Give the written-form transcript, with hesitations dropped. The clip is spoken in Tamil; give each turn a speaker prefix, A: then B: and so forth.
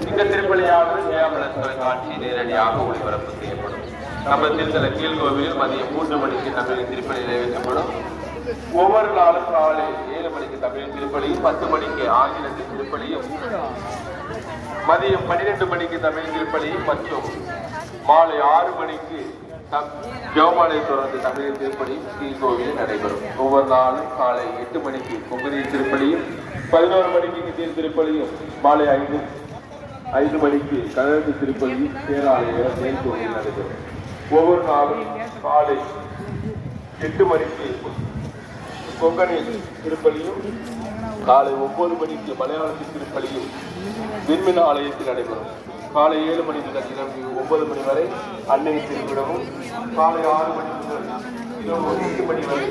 A: இந்த திருப்பலியானது ஜெயமலன் தொலைக்காட்சி நேரடியாக ஒளிபரப்பு செய்யப்படும். நம்ம திருத்தல கீழ்கோவிலில் மதியம் 3 மணிக்கு தமிழின் திருப்பலி நிறைவேற்றப்படும். ஒவ்வொரு நாளும் காலை 7 மணிக்கு தமிழின் திருப்பலியும், 10 மணிக்கு ஆங்கிலத்தின் திருப்பலியும், மதியம் 12 மணிக்கு தமிழ் திருப்பலியும் மற்றும் மாலை 6 மணிக்கு ஜெபமாலை தொடர்ந்து தமிழின் திருப்பலியும் கீழ்கோவிலில் நடைபெறும். ஒவ்வொரு நாளும் காலை 8 மணிக்கு கொங்குனியின் திருப்பலியும், 11 மணிக்கு கித்தியின் திருப்பலியும், மாலை 5 மணிக்கு கனரசு திருப்பலியும் பேராலயம் மேல்கோவில் நடைபெறும். ஒவ்வொரு நாளும் காலை 8 மணிக்கு கொங்கணி திருப்பலியும், காலை 9 மணிக்கு மலையாளத்தின் திருப்பலியும் விண்மின் ஆலயத்தில் நடைபெறும். காலை 7 மணி முதல் இரவு 9 மணி வரை அன்னை திருவிழமும், காலை 6 மணி முதல் இரவு 8 மணி வரை